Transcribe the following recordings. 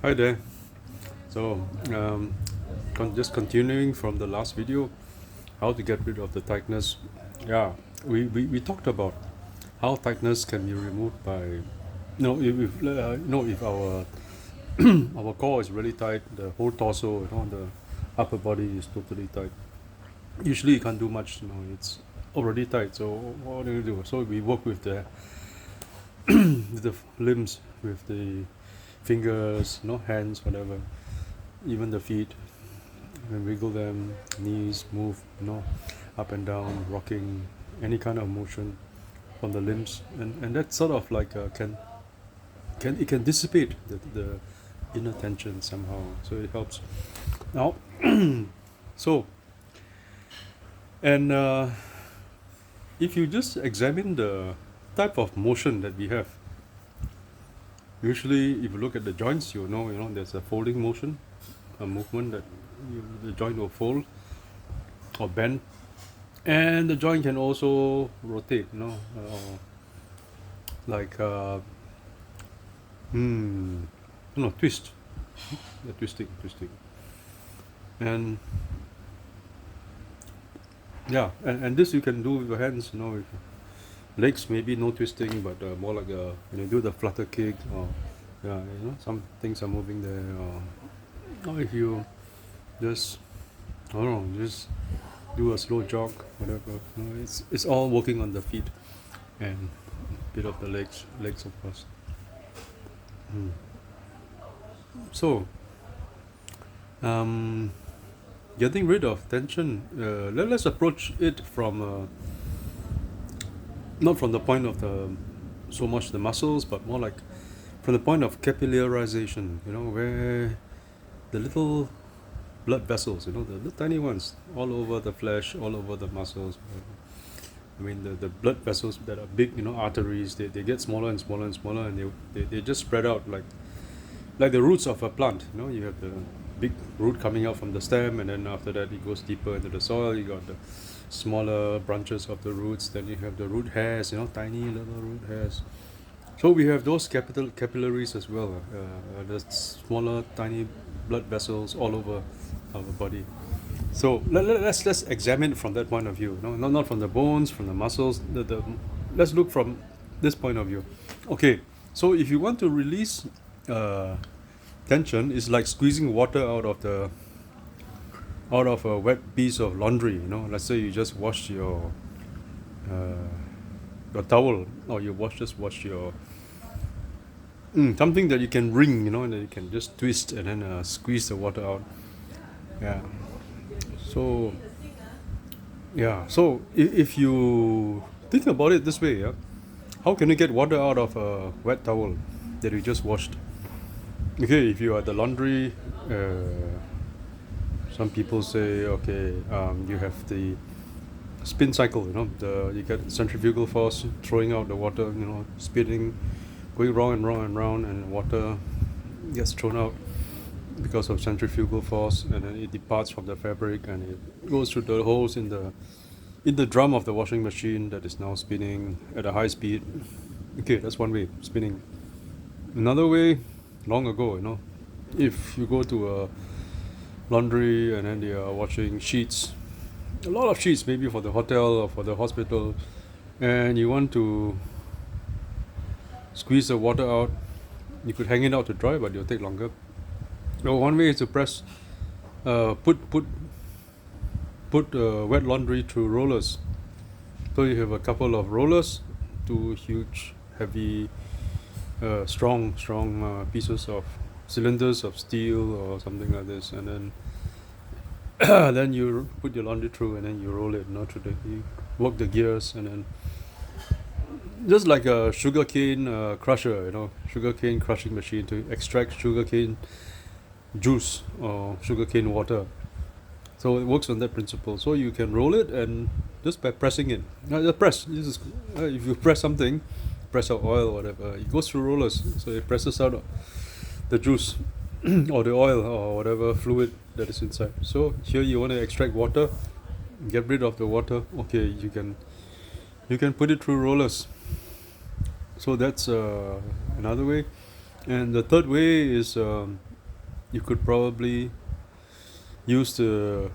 Hi there. So, just continuing from the last video, how to get rid of the tightness. Yeah, we talked about how tightness can be removed by, if our our core is really tight, the whole torso, the upper body is totally tight. Usually, you can't do much. It's already tight. So, what do you do? So we work with the limbs, with the fingers, hands, whatever, even the feet. And wiggle them, knees move, up and down, rocking, any kind of motion on the limbs, and that sort of like can dissipate the inner tension somehow. So it helps. Now, so and if you just examine the type of motion that we have, usually if you look at the joints, there's a folding motion, a movement that the joint will fold or bend, and the joint can also rotate, like twist, yeah, twisting, and yeah, and this you can do with your hands, with legs maybe no twisting, but more like when you do the flutter kick, or yeah, some things are moving there, or if you just, I don't know, just do a slow jog, whatever. It's all working on the feet and a bit of the legs of course. So, um, getting rid of tension. Let's approach it from not from the point of the so much the muscles, but more like from the point of capillarization. Where the little blood vessels, the tiny ones, all over the flesh, all over the muscles. I mean, the blood vessels that are big, arteries, they get smaller and smaller and smaller, and they just spread out like the roots of a plant. You have the big root coming out from the stem, and then after that it goes deeper into the soil. You got the smaller branches of the roots. Then you have the root hairs, tiny little root hairs. So we have those capillaries as well. The smaller, tiny blood vessels all over our body. So let's examine from that point of view. No, not from the bones, from the muscles. Let's look from this point of view. Okay, so if you want to release uh, tension, it's like squeezing water out of a wet piece of laundry. Let's say you just washed uh, your towel, or you just wash your something that you can wring, and that you can just twist and then squeeze the water out. Yeah. So if you think about it this way, yeah, how can you get water out of a wet towel that you just washed? Okay, if you are at the laundry, some people say, okay, you have the spin cycle, you get centrifugal force throwing out the water, spinning, going round and round and round, and water gets thrown out because of centrifugal force, and then it departs from the fabric and it goes through the holes in the drum of the washing machine that is now spinning at a high speed. Okay, that's one way, spinning. Another way, long ago, if you go to a laundry and then they are washing sheets, a lot of sheets, maybe for the hotel or for the hospital, and you want to squeeze the water out, you could hang it out to dry, but it'll take longer. So one way is to press, put wet laundry through rollers. So you have a couple of rollers, two huge, heavy, strong pieces of cylinders of steel or something like this, and then then you put your laundry through, and then you roll it, you work the gears, and then just like a sugarcane crusher, sugarcane crushing machine to extract sugarcane juice or sugarcane water. So it works on that principle. So you can roll it, and just by pressing it, just press. If you press something, press out oil or whatever, it goes through rollers. So it presses out the juice or the oil or whatever fluid that is inside. So here you want to extract water, get rid of the water. Okay, you can put it through rollers. So that's another way. And the third way is you could probably use the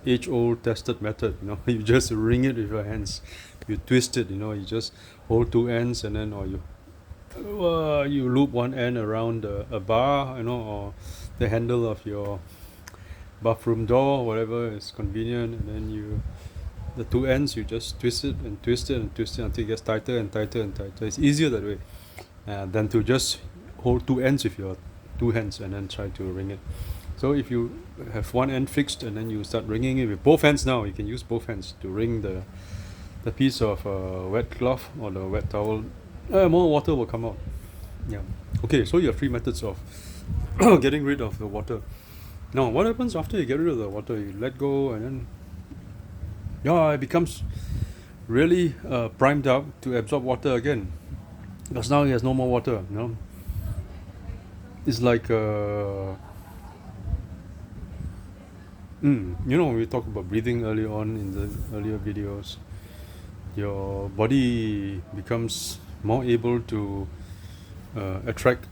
age-old tested method. You just ring it with your hands. You twist it. You just hold two ends, and then or you loop one end around a bar, or the handle of your bathroom door, whatever is convenient, and then the two ends you just twist it and twist it and twist it until it gets tighter and tighter and tighter. It's easier that way than to just hold two ends with your two hands and then try to ring it. So if you have one end fixed and then you start ringing it with both hands, now you can use both hands to ring the piece of wet cloth or the wet towel. More water will come out. Yeah. Okay, so you have three methods of getting rid of the water. Now, what happens after you get rid of the water? You let go, and then it becomes really primed up to absorb water again, because now it has no more water. It's like we talked about breathing earlier on in the earlier videos. Your body becomes more able to attract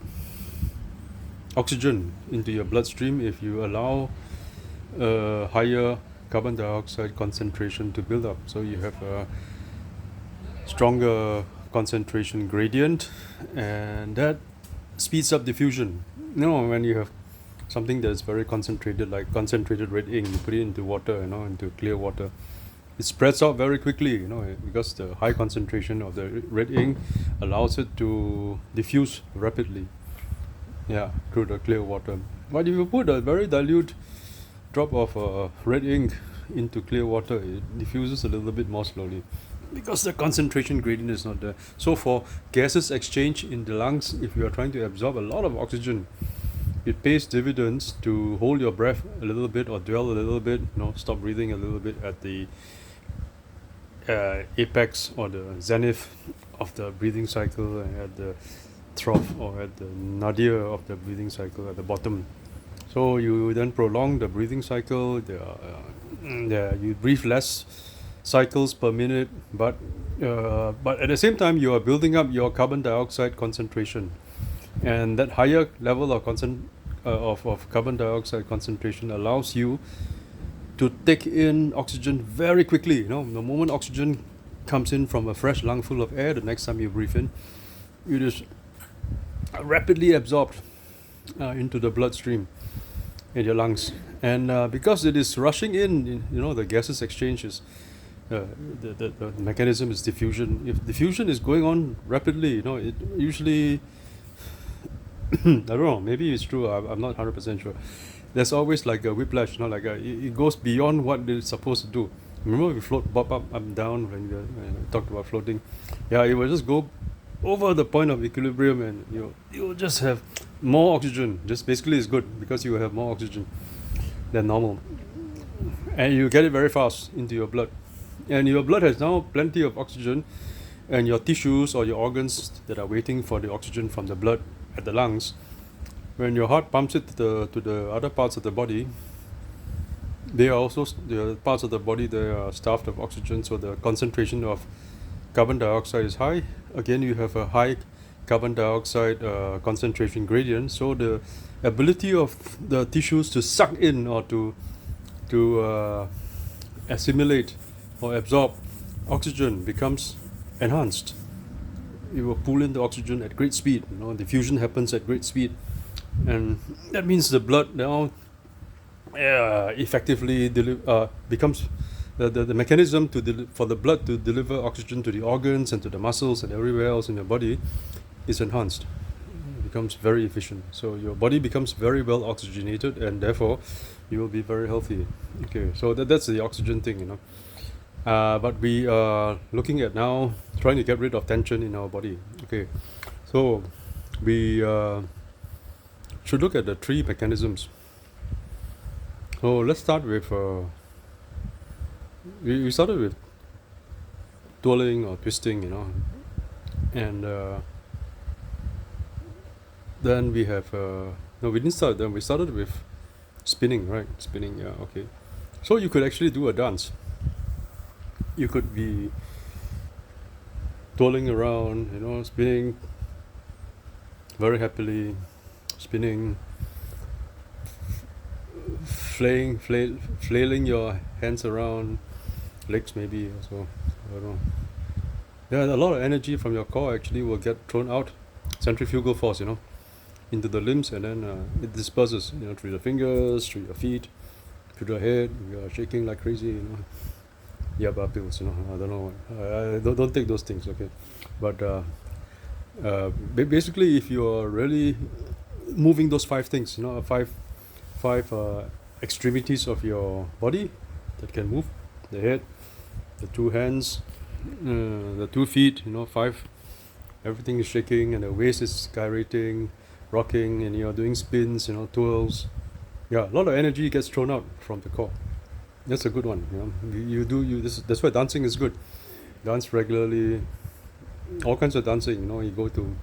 oxygen into your bloodstream if you allow a higher carbon dioxide concentration to build up. So you have a stronger concentration gradient, and that speeds up diffusion. When you have something that is very concentrated, like concentrated red ink, you put it into water, into clear water, it spreads out very quickly, because the high concentration of the red ink allows it to diffuse rapidly, through the clear water. But if you put a very dilute drop of red ink into clear water, it diffuses a little bit more slowly because the concentration gradient is not there. So for gases exchange in the lungs, if you are trying to absorb a lot of oxygen, it pays dividends to hold your breath a little bit or dwell a little bit, stop breathing a little bit at the apex or the zenith of the breathing cycle, and at the trough or at the nadir of the breathing cycle at the bottom. So you then prolong the breathing cycle. You breathe less cycles per minute, but at the same time you are building up your carbon dioxide concentration, and that higher level of carbon dioxide concentration allows you to take in oxygen very quickly. The moment oxygen comes in from a fresh lung full of air, the next time you breathe in, it is rapidly absorbed into the bloodstream in your lungs. And because it is rushing in, the gases exchange is the mechanism is diffusion. If diffusion is going on rapidly, it usually I don't know, maybe it's true, I'm not 100% sure. There's always like a whiplash, it goes beyond what it's supposed to do. Remember we float bob up and down when we talked about floating? It will just go over the point of equilibrium, and you'll just have more oxygen. Just basically it's good because you have more oxygen than normal, and you get it very fast into your blood, and your blood has now plenty of oxygen, and your tissues or your organs that are waiting for the oxygen from the blood at the lungs, when your heart pumps it to the other parts of the body, they are also the parts of the body that are starved of oxygen, so the concentration of carbon dioxide is high. Again, you have a high carbon dioxide concentration gradient, so the ability of the tissues to suck in or to assimilate or absorb oxygen becomes enhanced. You will pull in the oxygen at great speed. Diffusion happens at great speed, and that means the blood now effectively becomes the mechanism for the blood to deliver oxygen to the organs and to the muscles and everywhere else in your body is enhanced. It becomes very efficient. So your body becomes very well oxygenated, and therefore you will be very healthy. Okay, so that's the oxygen thing, but we are looking at now trying to get rid of tension in our body. Okay, so we should look at the three mechanisms. So let's start with we started with twirling or twisting, and then we have no, we didn't start. Then we started with spinning, right? Spinning, okay. So you could actually do a dance. You could be twirling around, spinning very happily, spinning, flailing your hands around, legs maybe also. I don't know. Yeah, a lot of energy from your core actually will get thrown out, centrifugal force, into the limbs, and then it disperses, through the fingers, through your feet, through your head. You are shaking like crazy. Yaba pills, I don't know. Don't take those things, okay? But basically, if you are really moving those five things, five extremities of your body that can move, the head, the two hands, the 2 feet, five. Everything is shaking, and the waist is gyrating, rocking, and you're doing spins, twirls. Yeah, a lot of energy gets thrown out from the core. That's a good one. That's why dancing is good. Dance regularly, all kinds of dancing. You go to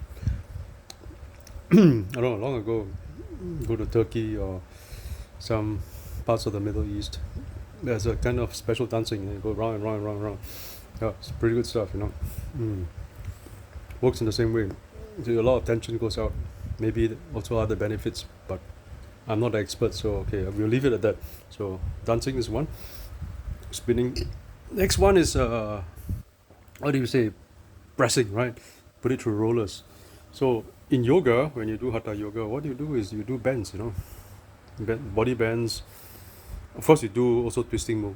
I don't know, long ago, go to Turkey or some parts of the Middle East. There's a kind of special dancing. You go round and round and round and round. Yeah, it's pretty good stuff. Works in the same way. So a lot of tension goes out. Maybe also other benefits, but I'm not an expert, so okay, we'll leave it at that. So dancing is one. Spinning. Next one is what do you say? Pressing, right? Put it through rollers. So in yoga, when you do hatha yoga, what you do is you do bends, body bends. Of course, you do also twisting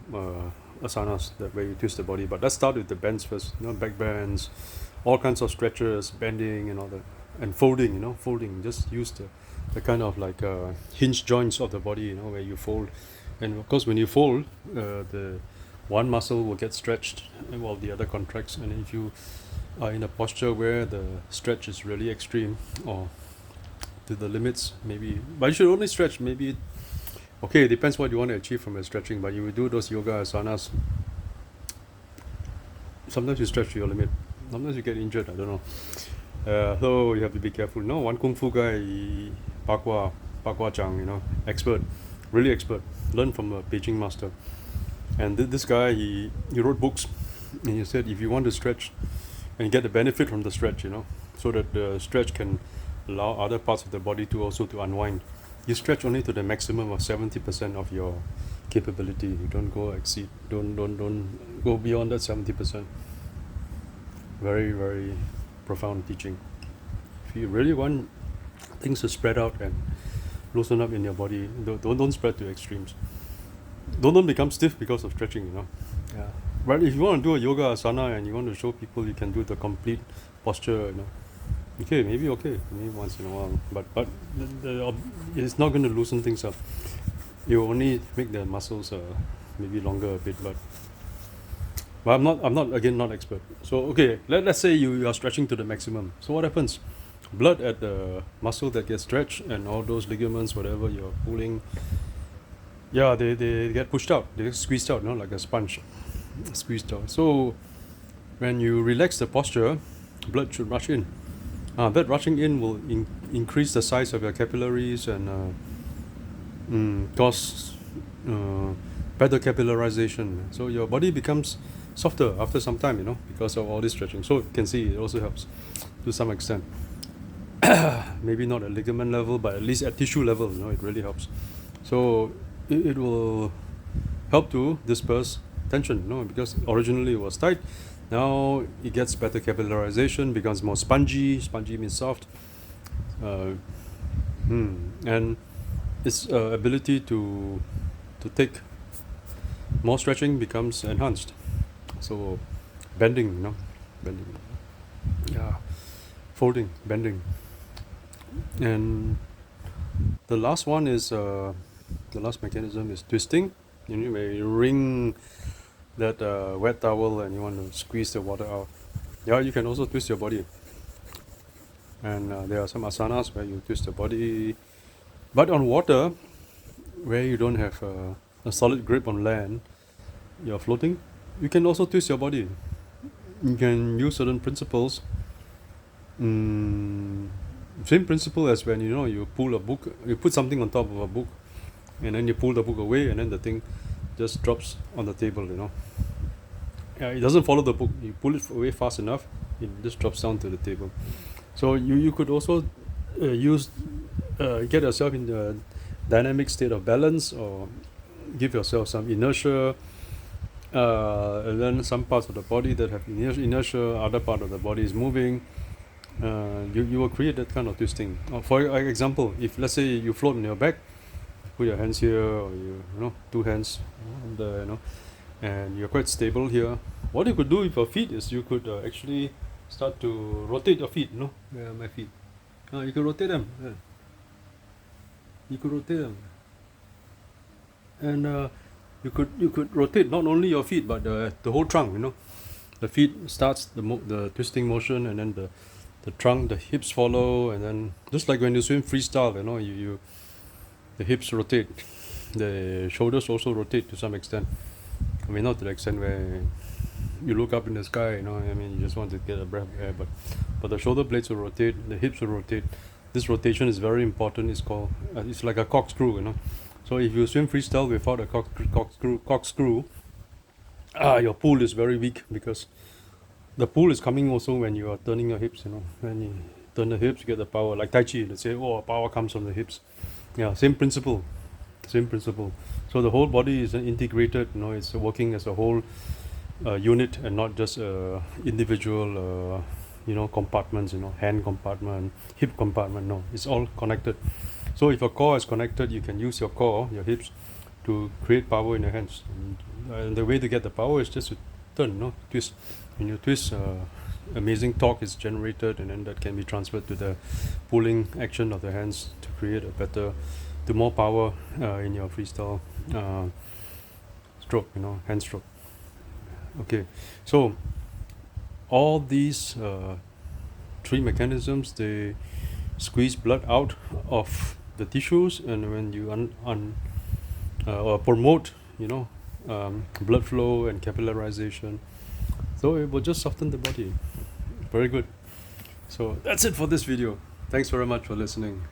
asanas, that way you twist the body. But let's start with the bends first. Back bends, all kinds of stretches, bending, and all that, and folding. Folding. Just use the kind of like hinge joints of the body, where you fold. And of course, when you fold, the one muscle will get stretched while the other contracts. And if you are in a posture where the stretch is really extreme or to the limits, maybe, but you should only stretch maybe. Okay, it depends what you want to achieve from your stretching, but you will do those yoga asanas. Sometimes you stretch to your limit. Sometimes you get injured. I don't know. So you have to be careful. One kung fu guy, Pakwa Chang, expert, really expert. Learned from a Beijing master. And this guy, he wrote books, and he said if you want to stretch and get the benefit from the stretch, so that the stretch can allow other parts of the body to also to unwind. You stretch only to the maximum of 70% of your capability. You don't go beyond that 70%. Very, very profound teaching. If you really want things to spread out and loosen up in your body, don't spread to extremes. Don't become stiff because of stretching. Yeah. But if you want to do a yoga asana and you want to show people you can do the complete posture, maybe once in a while, but it's not going to loosen things up. You only make the muscles maybe longer a bit, but I'm not expert. So okay, let's say you are stretching to the maximum. So what happens? Blood at the muscle that gets stretched and all those ligaments, whatever you're pulling, they get pushed out. They get squeezed out, like a sponge, squeezed out. So when you relax the posture, blood should rush in. That rushing in will increase the size of your capillaries and cause better capillarization. So your body becomes softer after some time, because of all this stretching. So you can see it also helps to some extent. Maybe not at ligament level, but at least at tissue level, it really helps. So it will help to disperse tension, because originally it was tight. Now it gets better capillarization, becomes more spongy. Spongy means soft. And its ability to take more stretching becomes enhanced. So bending, bending. Yeah, folding, bending. And the last one is, the last mechanism is twisting. Where you wring that wet towel and you want to squeeze the water out. Yeah, you can also twist your body. And there are some asanas where you twist the body. But on water, where you don't have a solid grip on land, you're floating, you can also twist your body. You can use certain principles. Same principle as when you pull a book, you put something on top of a book, and then you pull the book away, and then the thing just drops on the table. It doesn't follow the book. You pull it away fast enough, it just drops down to the table. So you could also get yourself in dynamic state of balance, or give yourself some inertia, and then some parts of the body that have inertia, other part of the body is moving. You will create that kind of twisting. For example, if let's say you float on your back, put your hands here, or two hands on the and you're quite stable here. What you could do with your feet is you could actually start to rotate your feet. Where are my feet? You could rotate them. Yeah. You could rotate them, and you could rotate not only your feet but the whole trunk. The feet starts the twisting motion, and then the trunk, the hips follow, and then just like when you swim freestyle, you the hips rotate, the shoulders also rotate to some extent. I mean, not to the extent where you look up in the sky, you just want to get a breath of air, but the shoulder blades will rotate, the hips will rotate. This rotation is very important. It's called it's like a corkscrew. So if you swim freestyle without a corkscrew, your pull is very weak, because the pull is coming also when you are turning your hips. When you turn the hips, you get the power. Like Tai Chi, they say, power comes from the hips. Yeah, same principle. So the whole body is integrated. It's working as a whole unit, and not just individual compartments. Hand compartment, hip compartment. No, it's all connected. So if your core is connected, you can use your core, your hips, to create power in your hands. And the way to get the power is just to turn, twist. When you twist, amazing torque is generated, and then that can be transferred to the pulling action of the hands to create more power in your freestyle stroke, hand stroke. Okay, so all these three mechanisms, they squeeze blood out of the tissues, and when you or promote blood flow and capillarization, so it will just soften the body. Very good. So that's it for this video. Thanks very much for listening.